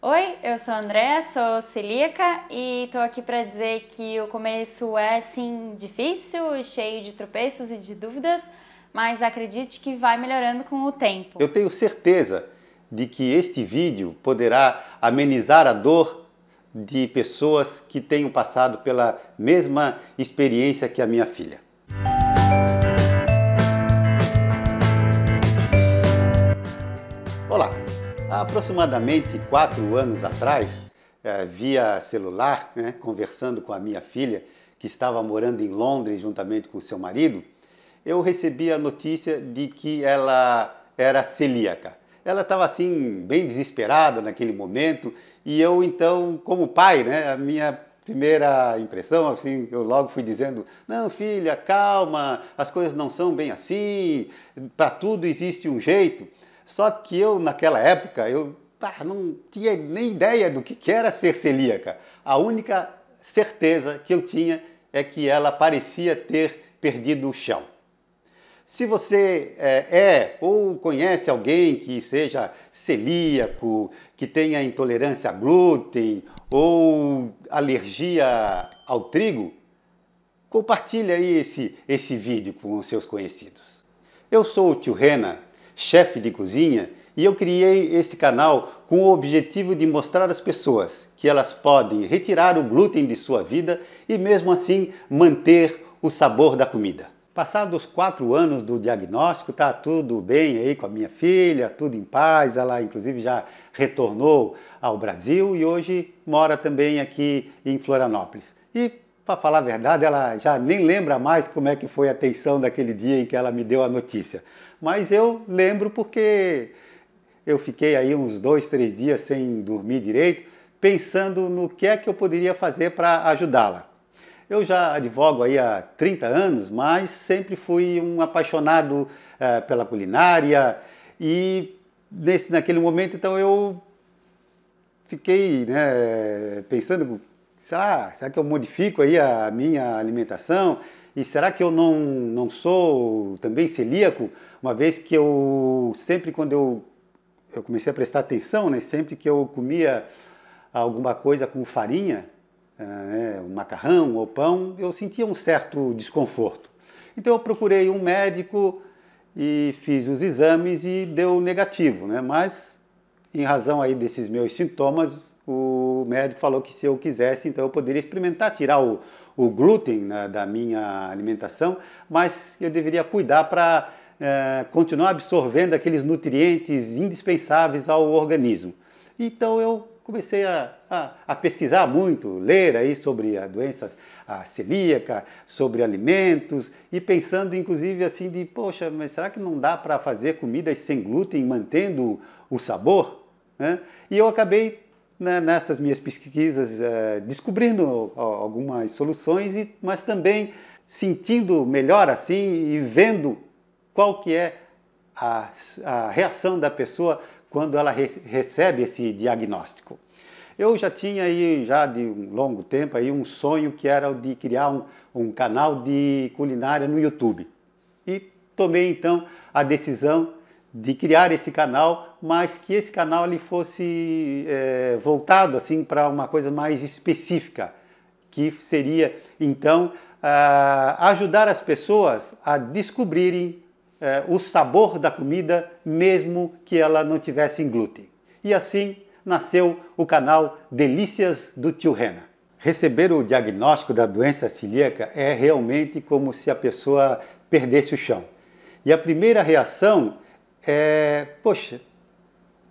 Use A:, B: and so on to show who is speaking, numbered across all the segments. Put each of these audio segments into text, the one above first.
A: Oi, eu sou a Andréa, sou celíaca e tô aqui para dizer que o começo é sim difícil, cheio de tropeços e de dúvidas, mas acredite que vai melhorando com o tempo.
B: Eu tenho certeza de que este vídeo poderá amenizar a dor de pessoas que tenham passado pela mesma experiência que a minha filha. Olá! Há aproximadamente 4 anos atrás, via celular, conversando com a minha filha, que estava morando em Londres juntamente com o seu marido, eu recebi a notícia de que ela era celíaca. Ela estava assim, bem desesperada naquele momento, e eu então, como pai, a minha primeira impressão, assim, eu logo fui dizendo: não, filha, calma, as coisas não são bem assim, para tudo existe um jeito. Só que eu, naquela época, eu não tinha nem ideia do que era ser celíaca. A única certeza que eu tinha é que ela parecia ter perdido o chão. Se você ou conhece alguém que seja celíaco, que tenha intolerância a glúten ou alergia ao trigo, compartilhe aí esse vídeo com os seus conhecidos. Eu sou o Tio Rena, chefe de cozinha, e eu criei esse canal com o objetivo de mostrar às pessoas que elas podem retirar o glúten de sua vida e mesmo assim manter o sabor da comida. Passados 4 anos do diagnóstico, está tudo bem aí com a minha filha, tudo em paz, ela inclusive já retornou ao Brasil e hoje mora também aqui em Florianópolis. E, para falar a verdade, ela já nem lembra mais como é que foi a tensão daquele dia em que ela me deu a notícia. Mas eu lembro porque eu fiquei aí uns 2, 3 dias sem dormir direito, pensando no que é que eu poderia fazer para ajudá-la. Eu já advogo aí há 30 anos, mas sempre fui um apaixonado pela culinária e naquele momento então eu fiquei pensando, será que eu modifico aí a minha alimentação? E será que eu não sou também celíaco? Uma vez que eu sempre quando eu comecei a prestar atenção, sempre que eu comia alguma coisa com farinha, um macarrão ou pão, eu sentia um certo desconforto. Então eu procurei um médico e fiz os exames e deu negativo, mas em razão aí desses meus sintomas, o médico falou que se eu quisesse, então eu poderia experimentar tirar o glúten da minha alimentação, mas eu deveria cuidar para continuar absorvendo aqueles nutrientes indispensáveis ao organismo. Então eu comecei a pesquisar muito, ler aí sobre a doença celíaca, sobre alimentos e pensando inclusive assim de, poxa, mas será que não dá para fazer comidas sem glúten mantendo o sabor? E eu acabei nessas minhas pesquisas descobrindo algumas soluções, mas também sentindo melhor assim e vendo qual que é a reação da pessoa quando ela recebe esse diagnóstico. Eu já tinha aí, já de um longo tempo, aí, um sonho que era o de criar um canal de culinária no YouTube. E tomei então a decisão de criar esse canal, mas que esse canal ele fosse voltado assim para uma coisa mais específica, que seria então ajudar as pessoas a descobrirem o sabor da comida, mesmo que ela não tivesse glúten. E assim nasceu o canal Delícias do Tio Rena. Receber o diagnóstico da doença celíaca é realmente como se a pessoa perdesse o chão. E a primeira reação é, poxa,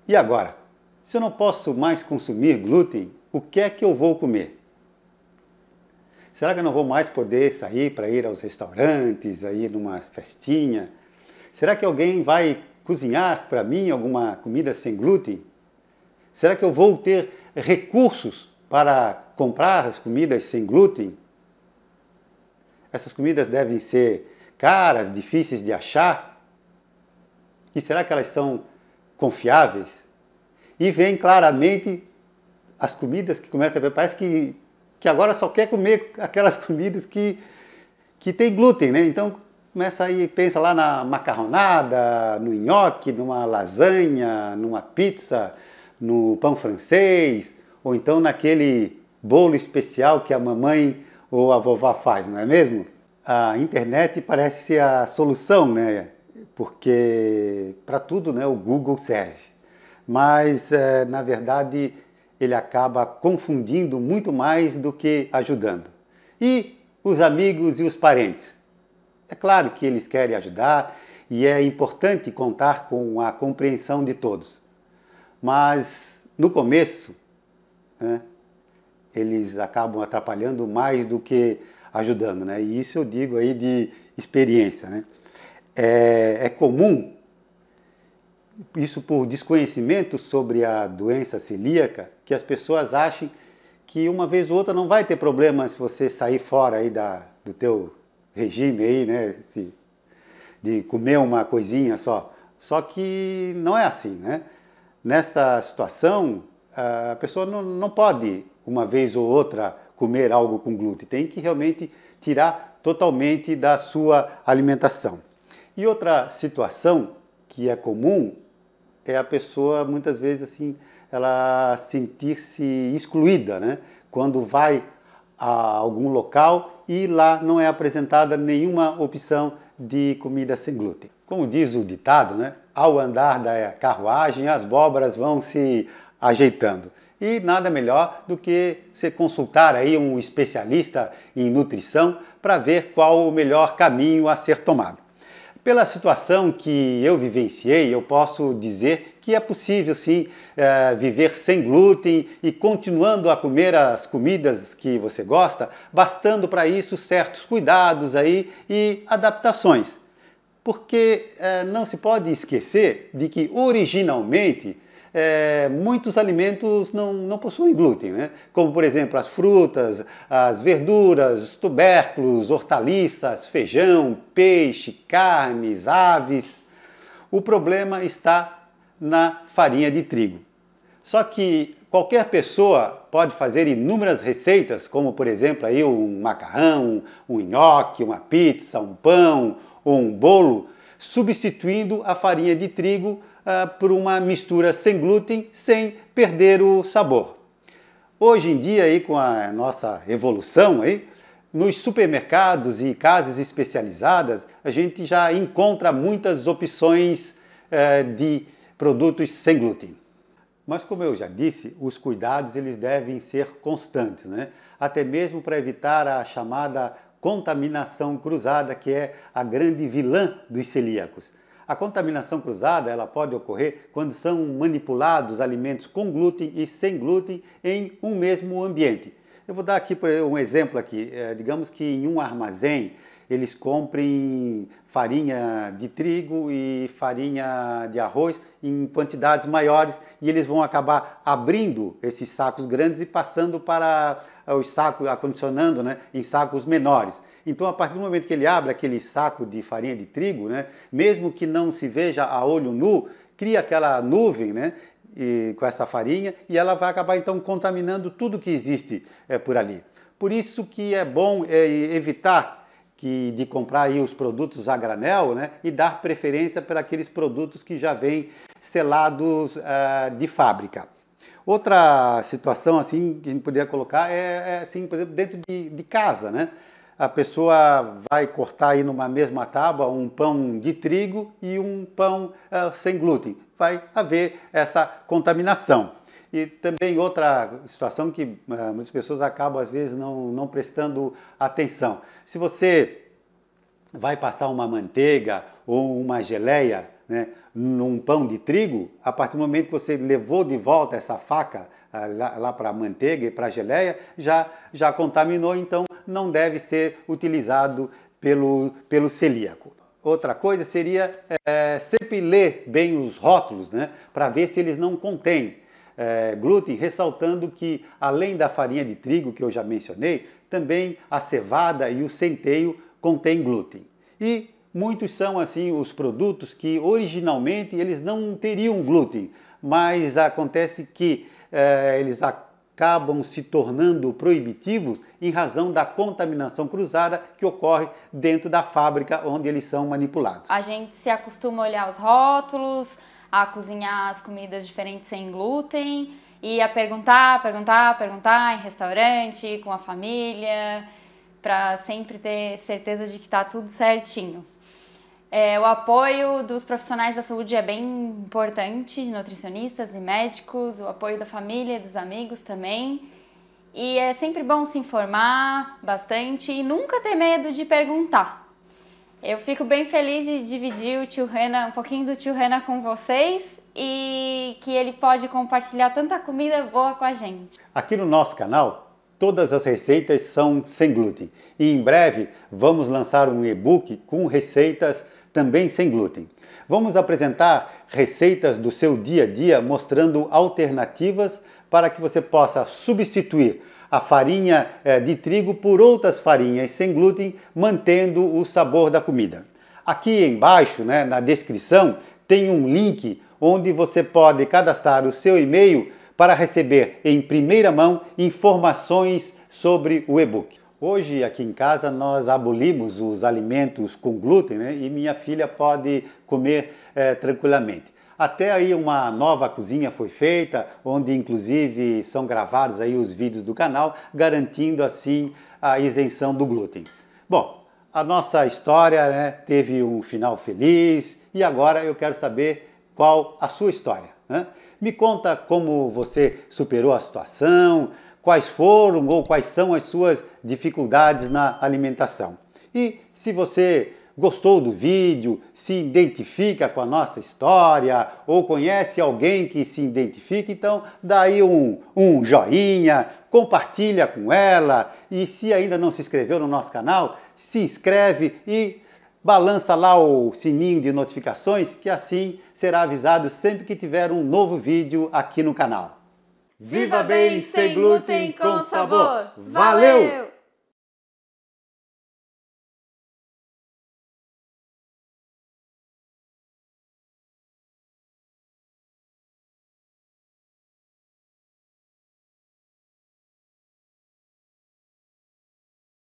B: e agora? Se eu não posso mais consumir glúten, o que é que eu vou comer? Será que eu não vou mais poder sair para ir aos restaurantes, ir numa festinha? Será que alguém vai cozinhar para mim alguma comida sem glúten? Será que eu vou ter recursos para comprar as comidas sem glúten? Essas comidas devem ser caras, difíceis de achar? E será que elas são confiáveis? E vem claramente as comidas que começam a ver, parece que agora só quer comer aquelas comidas que tem glúten, Então começa aí, pensa lá na macarronada, no nhoque, numa lasanha, numa pizza, no pão francês, ou então naquele bolo especial que a mamãe ou a vovó faz, não é mesmo? A internet parece ser a solução, né? Porque para tudo, né, o Google serve. Mas, na verdade, ele acaba confundindo muito mais do que ajudando. E os amigos e os parentes? É claro que eles querem ajudar e é importante contar com a compreensão de todos. Mas, no começo, né, eles acabam atrapalhando mais do que ajudando, né? E isso eu digo aí de experiência, né? É comum, isso por desconhecimento sobre a doença celíaca, que as pessoas achem que uma vez ou outra não vai ter problema se você sair fora aí do teu regime aí, né? De comer uma coisinha só. Só que não é assim, né? Nesta situação, a pessoa não pode, uma vez ou outra, comer algo com glúten. Tem que realmente tirar totalmente da sua alimentação. E outra situação que é comum é a pessoa, muitas vezes, assim, ela sentir-se excluída, né? Quando vai a algum local e lá não é apresentada nenhuma opção de comida sem glúten. Como diz o ditado, né? Ao andar da carruagem, as abóboras vão se ajeitando. E nada melhor do que você consultar aí um especialista em nutrição para ver qual o melhor caminho a ser tomado. Pela situação que eu vivenciei, eu posso dizer que é possível sim viver sem glúten e continuando a comer as comidas que você gosta, bastando para isso certos cuidados aí e adaptações. Porque não se pode esquecer de que originalmente muitos alimentos não possuem glúten, né? Como por exemplo as frutas, as verduras, os tubérculos, hortaliças, feijão, peixe, carnes, aves. O problema está na farinha de trigo. Só que qualquer pessoa pode fazer inúmeras receitas, como por exemplo aí um macarrão, um nhoque, uma pizza, um pão ou um bolo, substituindo a farinha de trigo por uma mistura sem glúten, sem perder o sabor. Hoje em dia, aí, com a nossa evolução, aí, nos supermercados e casas especializadas, a gente já encontra muitas opções de produtos sem glúten. Mas como eu já disse, os cuidados eles devem ser constantes, né? Até mesmo para evitar a chamada contaminação cruzada, que é a grande vilã dos celíacos. A contaminação cruzada ela pode ocorrer quando são manipulados alimentos com glúten e sem glúten em um mesmo ambiente. Eu vou dar aqui um exemplo aqui. Digamos que em um armazém eles comprem farinha de trigo e farinha de arroz em quantidades maiores e eles vão acabar abrindo esses sacos grandes e passando para os sacos, acondicionando, né, em sacos menores. Então, a partir do momento que ele abre aquele saco de farinha de trigo, né, mesmo que não se veja a olho nu, cria aquela nuvem, né, com essa farinha e ela vai acabar então contaminando tudo que existe por ali. Por isso que é bom evitar de comprar aí os produtos a granel, né, e dar preferência para aqueles produtos que já vêm selados de fábrica. Outra situação assim que a gente poderia colocar assim, por exemplo, dentro de casa, né? A pessoa vai cortar aí numa mesma tábua um pão de trigo e um pão sem glúten. Vai haver essa contaminação. E também outra situação que muitas pessoas acabam às vezes não prestando atenção. Se você vai passar uma manteiga ou uma geleia, né, num pão de trigo, a partir do momento que você levou de volta essa faca lá para a manteiga e para a geleia, já contaminou, então não deve ser utilizado pelo celíaco. Outra coisa seria sempre ler bem os rótulos, né, para ver se eles não contêm glúten, ressaltando que além da farinha de trigo que eu já mencionei, também a cevada e o centeio contém glúten. E muitos são assim os produtos que originalmente eles não teriam glúten, mas acontece que eles acabam se tornando proibitivos em razão da contaminação cruzada que ocorre dentro da fábrica onde eles são manipulados.
A: A gente se acostuma a olhar os rótulos, a cozinhar as comidas diferentes sem glúten e a perguntar em restaurante, com a família, para sempre ter certeza de que está tudo certinho. O apoio dos profissionais da saúde é bem importante, nutricionistas e médicos, o apoio da família e dos amigos também. E é sempre bom se informar bastante e nunca ter medo de perguntar. Eu fico bem feliz de dividir o tio Renan, um pouquinho do tio Renan com vocês e que ele pode compartilhar tanta comida boa com a gente.
B: Aqui no nosso canal, todas as receitas são sem glúten e em breve vamos lançar um e-book com receitas também sem glúten. Vamos apresentar receitas do seu dia a dia mostrando alternativas para que você possa substituir a farinha de trigo por outras farinhas sem glúten, mantendo o sabor da comida. Aqui embaixo, na descrição, tem um link onde você pode cadastrar o seu e-mail para receber em primeira mão informações sobre o e-book. Hoje aqui em casa nós abolimos os alimentos com glúten, e minha filha pode comer tranquilamente. Até aí uma nova cozinha foi feita, onde inclusive são gravados aí os vídeos do canal, garantindo assim a isenção do glúten. Bom, a nossa história teve um final feliz e agora eu quero saber qual a sua história. Me conta como você superou a situação, quais foram ou quais são as suas dificuldades na alimentação. E se você gostou do vídeo, se identifica com a nossa história ou conhece alguém que se identifica, então dá aí um joinha, compartilha com ela e se ainda não se inscreveu no nosso canal, se inscreve e balança lá o sininho de notificações que assim será avisado sempre que tiver um novo vídeo aqui no canal.
A: Viva bem sem glúten com sabor!
B: Valeu!